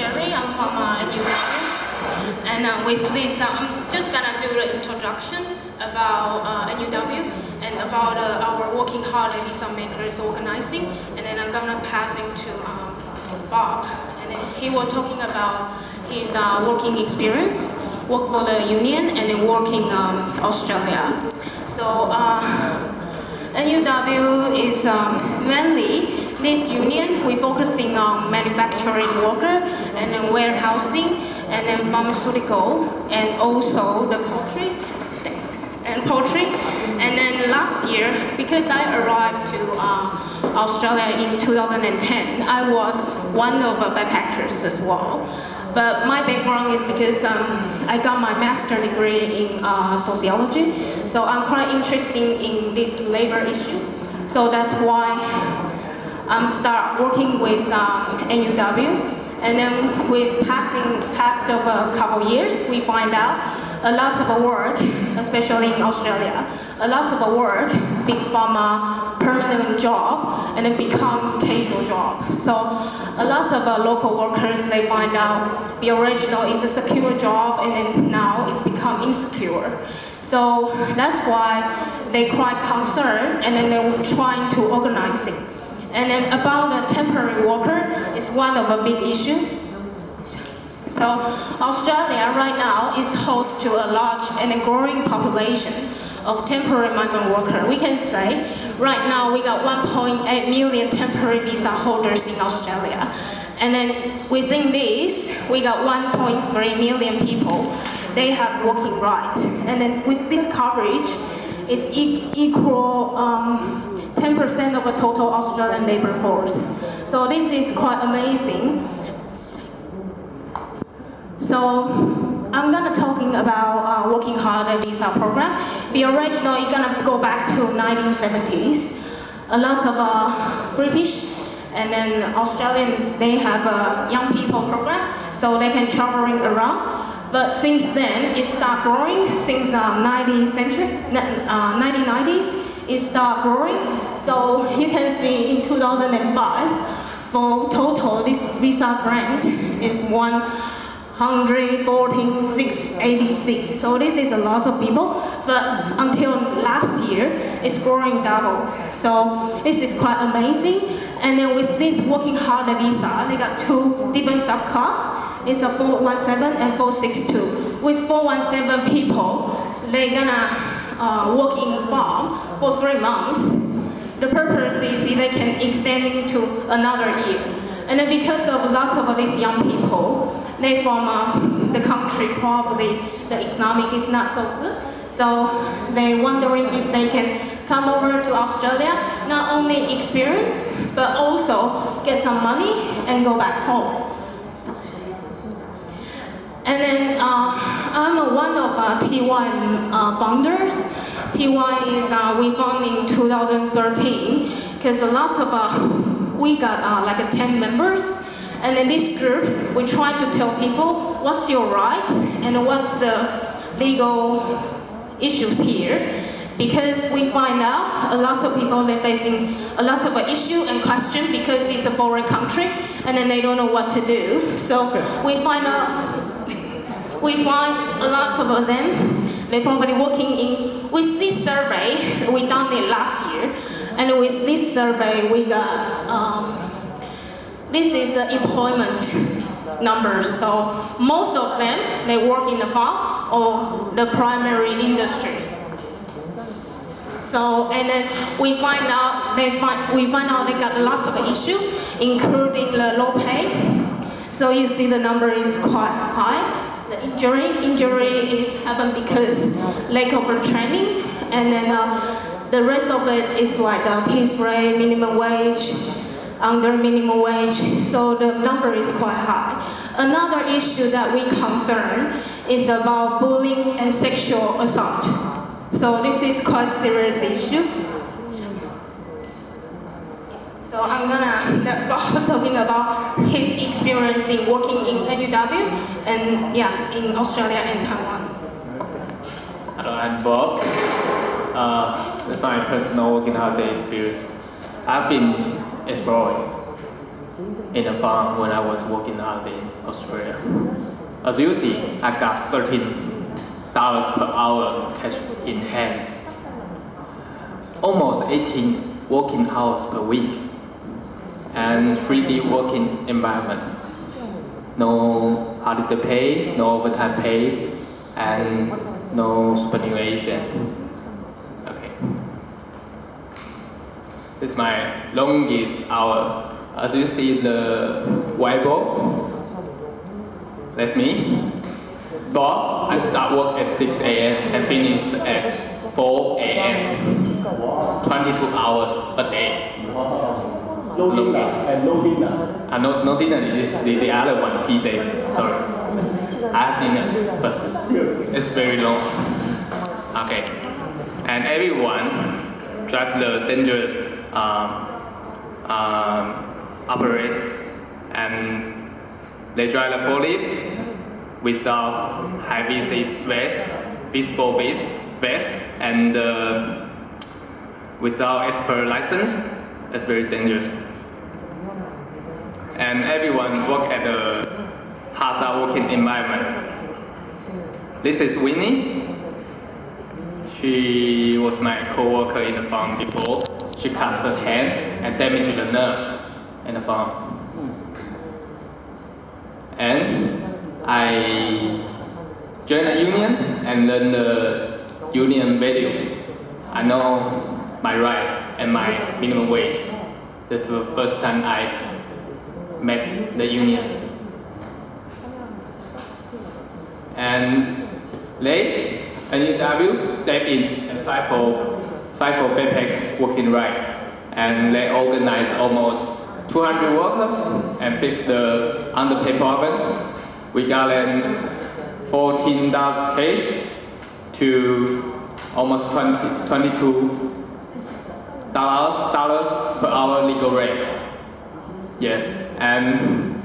Sherry. I'm from NUW. And with this, I'm just gonna do the introduction about NUW and about our working hard visa makers organizing. And then I'm gonna pass it to Bob. And then he was talking about his working experience, work for the union, and then work in Australia. So NUW is mainly this union. We're focusing on manufacturing worker and then warehousing and then pharmaceutical and also the poultry. And then last year, because I arrived to Australia in 2010, I was one of the backpackers as well. But my background is because I got my master's degree in sociology, so I'm quite interested in this labor issue. So that's why I'm start working with NUW. And then with past of a couple years, we find out a lot of work, especially in Australia, a lot of work become a permanent job and then become casual job. So a lot of local workers, they find out the original is a secure job and then now it's become insecure. So that's why they quite concerned and then they're trying to organize it. And then about the temporary worker is one of a big issue. So Australia right now is host to a large and a growing population of temporary migrant workers. We can say right now we got 1.8 million temporary visa holders in Australia. And then within this, we got 1.3 million people. They have working rights. And then with this coverage, it's equal 10% of the total Australian labor force. So this is quite amazing. So I'm gonna talking about working hard visa program. The original is gonna go back to 1970s. A lot of British and then Australian, they have a young people program, so they can traveling around. But since then, it started growing. Since 1990s, it started growing. So you can see in 2005, for total, this visa grant is 114,686. So this is a lot of people. But until last year, it's growing double. So this is quite amazing. And then with this working hard visa, they got two different subclass. It's a 417 and 462. With 417 people, they're gonna work in farm for 3 months. The purpose is they can extend into another year. And then because of lots of these young people, they from the country probably the economic is not so good. So they're wondering if they can come over to Australia, not only experience, but also get some money and go back home. And then I'm one of TY founders. TY is we found in 2013 because a lot of we got like 10 members. And in this group, we try to tell people what's your rights and what's the legal issues here. Because we find out a lot of people are facing a lot of issue and question because it's a foreign country and then they don't know what to do. So we find a lot of them, they're probably working in, with this survey, we done it last year. And with this survey, we got, this is employment numbers. So most of them, they work in the farm or the primary industry. So, and then we find out they got lots of issues, including the low pay. So you see the number is quite high. The injury is happened because lack of training, and then the rest of it is like piece rate, minimum wage, under minimum wage. So the number is quite high. Another issue that we concern is about bullying and sexual assault. So this is quite serious issue. So I'm gonna start talking about his experience in working in NUW and in Australia and Taiwan. Hello, I'm Bob. That's my personal working holiday experience. I've been exploring in the farm when I was working out in Australia. As you see, I got $13 per hour cash in hand, almost 18 working hours per week, and 3D working environment. No holiday pay, no overtime pay, and no superannuation. Okay. This is my longest hour. As you see the whiteboard, that's me. But I start work at 6 a.m. and finish at 4 a.m. 22 hours a day. No dinner and no dinner. No dinner is the other one, PJ. Sorry. I have dinner, but it's very long. Okay. And everyone drive the dangerous operate, and they drive the forklift without high vest, visible vest, and without expert license. That's very dangerous. And everyone work at the hazard working environment. This is Winnie. She was my co-worker in the farm before. She cut her hand and damaged the nerve in the farm. And I joined a union and learned the union value. I know my right and my minimum wage. This was the first time I met the union. And they, NUW, step in and fight for backpacks working right. And they organize almost 200 workers and fix the underpay problem. We got them $14 cash to almost $22 per hour legal rate. Yes, and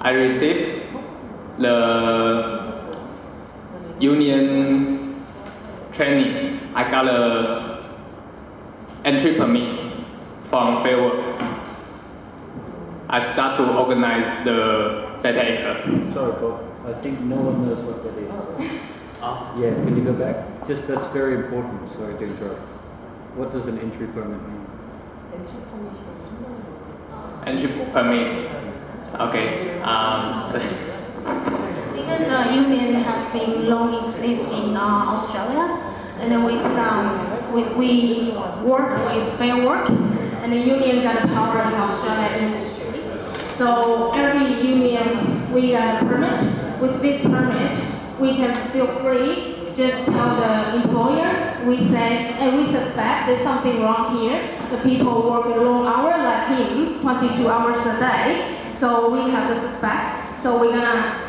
I received the union training. I got a entry permit from Fair Work. I start to organize the backpacker. Sorry, Bob. I think no one knows what that is. Yeah, can you go back? Just that's very important. Sorry to interrupt. What does an entry permit mean? Entry permit. Okay. Because union has been long exist in Australia, and then we work with Fair Work, and the union got a power in Australia industry. So every union we got a permit. With this permit, we can feel free. Just tell the employer. We say, and we suspect there's something wrong here. The people work a long hour like him, 22 hours a day. So we have the suspect. So we're gonna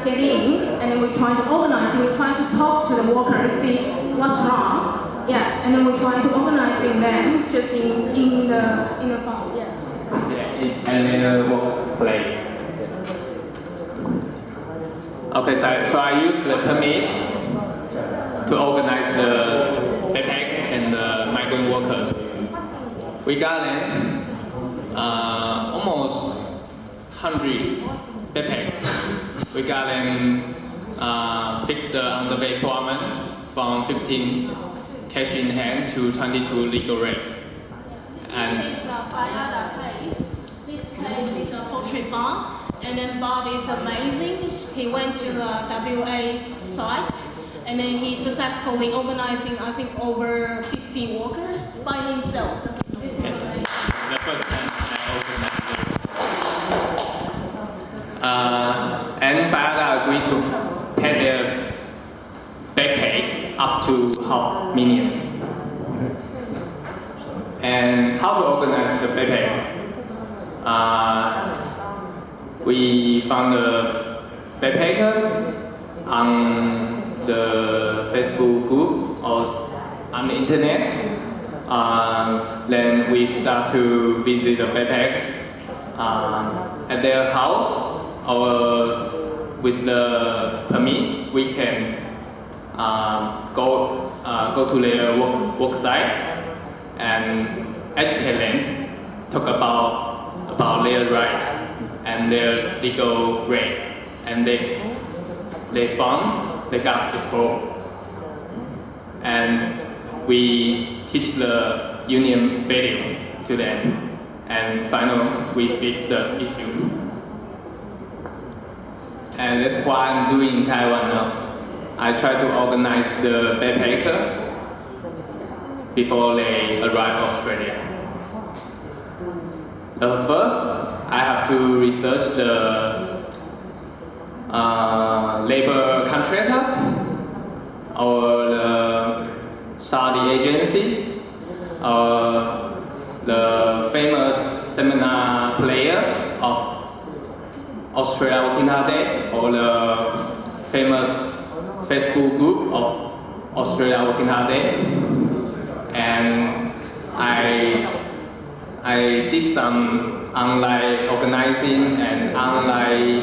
get in, and then we're trying to organize. We're trying to talk to the workers, see what's wrong. Yeah, and then we're trying to organizing them just in the farm. Yes. Yeah, it's in the workplace. Okay, so I use the permit to organize the backpacks and the migrant workers. We got them almost 100 backpacks. We got them fixed the underpay problem from 15 cash in hand to 22 legal rate. And This is a Bayada case. This case is a poultry farm, and then Bob is amazing. He went to the WA site, and then he successfully organizing, I think, over 50 workers by himself. This is amazing. The first time I organized it. And Bayada agreed to pay their back pay up to $500,000. And how to organize the backpack? We found the backpacker on the Facebook group or on the internet. Then we start to visit the backpacks at their house, or with the permit we can go to their work site and educate them, talk about the about their rights and their legal right, and they found the gap is full. And we teach the union value to them, and finally we fix the issue. And that's what I'm doing in Taiwan now. I try to organize the backpacker before they arrive Australia. First, I have to research the labor contractor or the Saudi agency or the famous seminar player of Australia Working Holiday or the famous Facebook group of Australia Working Holiday. And I did some online organizing and online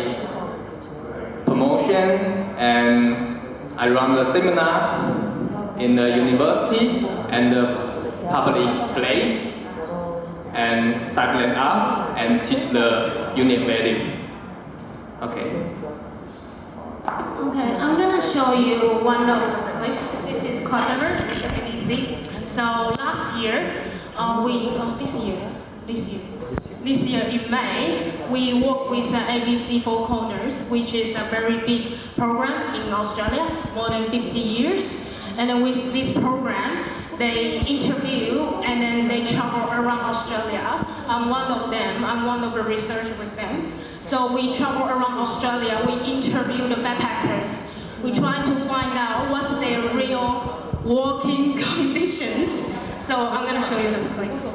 promotion, and I run the seminar in the university and the public place, and cycle up and teach the unit value. Okay. Okay, I'm gonna show you one of the clips. This is Clever, ABC. So last year, this year in May, we worked with ABC Four Corners, which is a very big program in Australia, more than 50 years. And then with this program, they interview and then they travel around Australia. I'm one of them. I'm one of the researchers with them. So we travel around Australia. We interview the backpackers. We try to find out what's their real working conditions. So I'm going to show you the clips.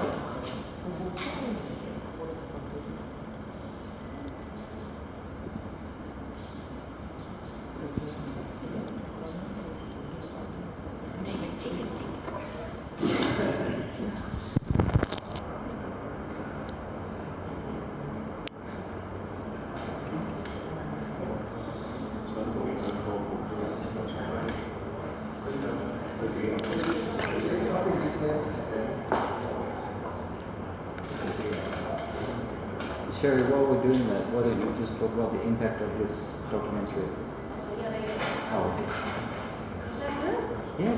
Sherry, while we're doing that, why don't you just talk about the impact of this documentary? Oh, okay. Yeah.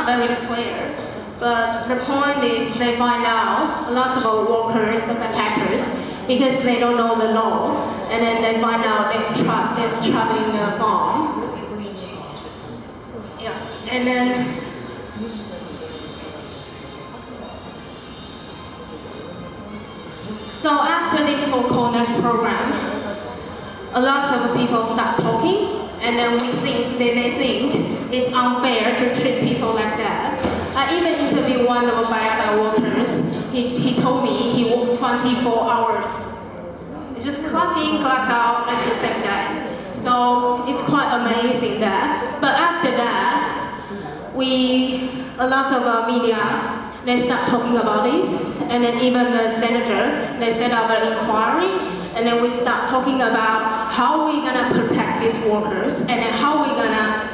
Very clear, but the point is they find out a lot of workers and backpackers because they don't know the law, and then they find out they're traveling the farm. Yeah, and then so after this Four Corners program, a lot of people start talking. And then they think it's unfair to treat people like that. I even interviewed one of the workers. He told me he worked 24 hours. Just clock in, clock out at the same time. So it's quite amazing that. But after that, a lot of media, they start talking about this. And then even the senator, they set up an inquiry. And then we start talking about how we're gonna protect these workers, and then how we're gonna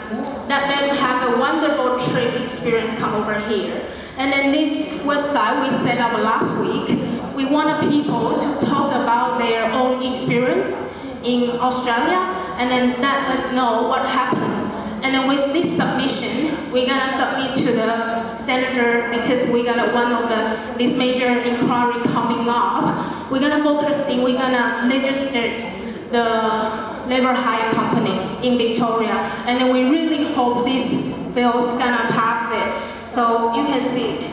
let them have a wonderful trip experience come over here. And then this website we set up last week, we want people to talk about their own experience in Australia, and then let us know what happened. And then with this submission, we're gonna submit to the senator because we got this major inquiry coming up. We're gonna legislate the labor hire company in Victoria, and then we really hope this bill's gonna pass it. So you can see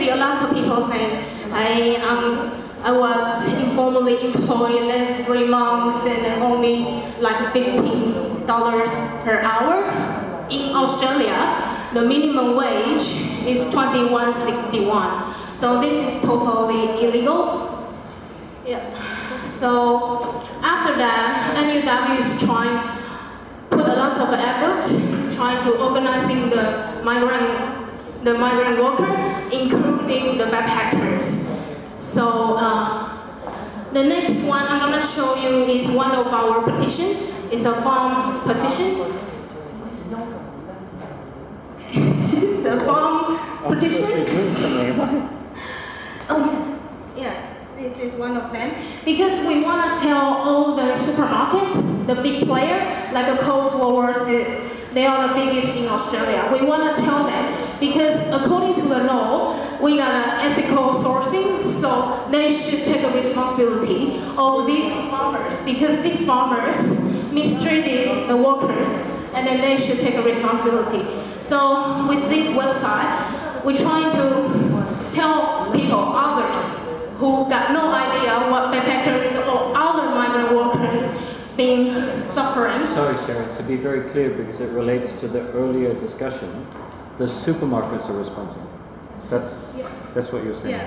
a lot of people saying, I was informally employed last 3 months and then only like $15 per hour in Australia. the minimum wage is 21.61. So this is totally illegal. Yeah. So after that, NUW is trying, put a lot of effort trying to organizing the migrant worker, including the backpackers. So the next one I'm gonna show you is one of our petition. It's a farm petition. It's a farm petition. Yeah, this is one of them. Because we want to tell all the supermarkets, the big player, like a Coles, they are the biggest in Australia. We want to tell them because according to the law, we got an ethical sourcing, so they should take a responsibility of these farmers because these farmers mistreated the workers, and then they should take a responsibility. So with this website, we're trying to tell people, others, who got no idea what backpackers or other migrant workers been suffering. Sorry, Sharon, to be very clear, because it relates to the earlier discussion, the supermarkets are responsible. That's what you're saying.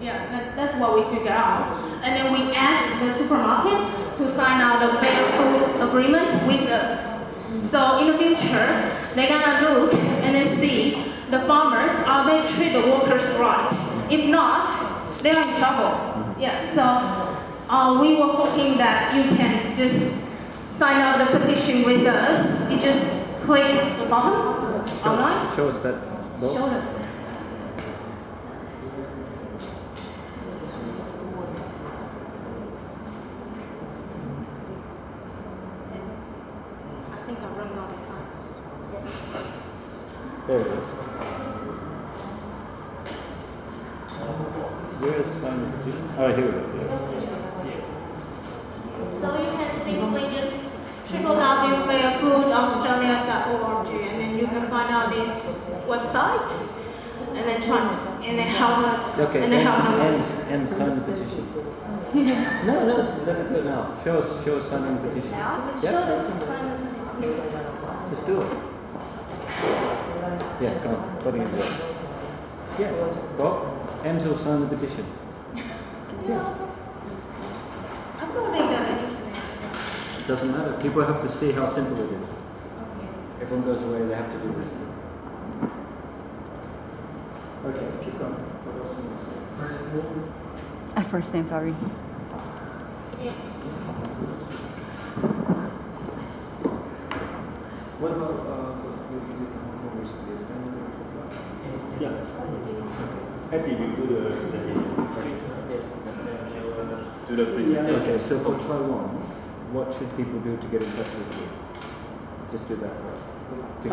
Yeah, that's what we figured out. And then we asked the supermarket to sign out a better food agreement with us. So in the future, they're gonna look and then see the farmers, are they treat the workers right? If not, they're in trouble. Yeah, so we were hoping that you can just sign up the petition with us. You just click the button online. Show us that. Show us. I think I'm running out of time. There it is. Where's sign the petition? Oh, here it is. So you can simply just www.fairfoodaustralia.org and then you can find out this website and then help us Okay, and then help them. and sign the petition. No, let it go now. Show us signing the petition. Yeah. Just do it. Yeah, come on, putting it there. Yeah, Bob. Enzo sign the petition. Yes. I thought they got it. It doesn't matter. People have to see how simple it is. Everyone goes away, they have to do this. Okay, keep going. First name, sorry. Yeah. What about yeah. Happy we do the Do the presentation. Okay, so for Taiwan, what should people do to get in touch with you? Just do that first. For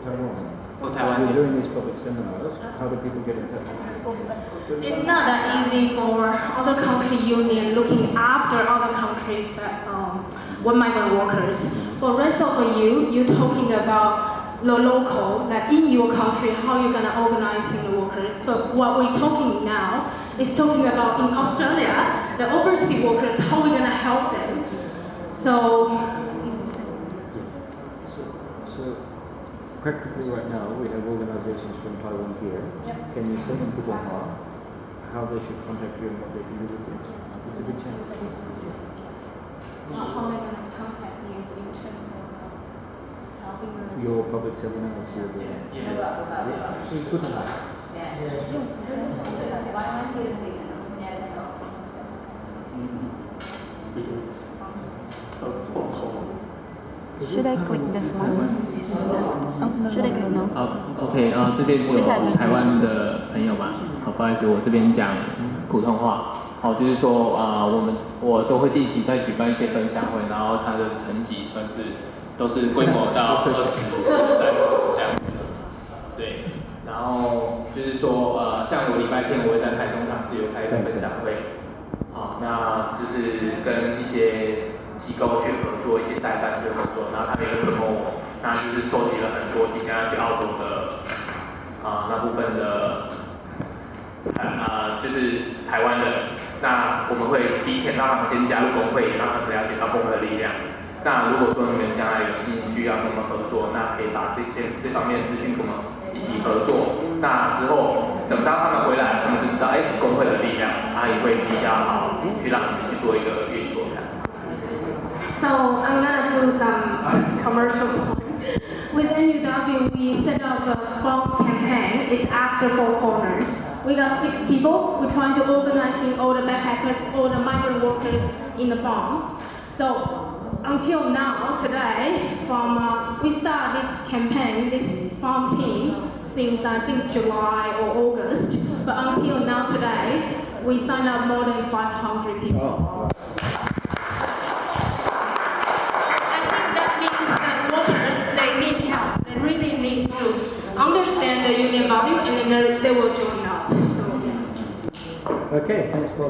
Taiwan. You're doing these public seminars. How do people get in touch with you? It's not that easy for other country union looking after other countries but what migrant workers. For rest of you're talking about the local, that in your country, how you're gonna organize the workers. But what we're talking now is talking about in Australia, the overseas workers, how we're gonna help them. So practically right now, we have organizations from Taiwan here. Yep. Can you say in Putonghua how they should contact you and what they can do with you? It's a good chance. how am I gonna contact you in terms of helping us? Your public seminars, you're doing. In Putonghua. Should I click this one? Should I click no? OK， 这边有台湾的朋友嘛？好，不好意思，我这边讲普通话。好，就是说我都会定期在举办一些分享会，然后它的层级算是都是规模到20、30这样子。对，然后就是说像我礼拜天我会在台中场是有开一个分享会，好，那就是跟一些机构去合作，一些代办去合作，然后他们也会跟我，那就是收集了很多即将要去澳洲的那部分的就是台湾人，那我们会提前让他们先加入工会，让他们了解到工会的力量，那如果说你们将来有兴趣要跟我们合作，那可以把这方面的资讯跟我们一起合作。那之后等到他们回来，他们就知道，工会的力量，也会比较好去让你们去做一个运作。So I'm gonna do some commercial time. With NUW, we set up a farm campaign. It's after Four Corners. We got 6 people. We're trying to organizing all the backpackers, all the migrant workers in the farm. So until now, today, we start this campaign, this farm team, since I think July or August. But until now, today, we signed up more than 500 people. Oh. Understand the union value and then they will join up. So, yes. Okay, thanks for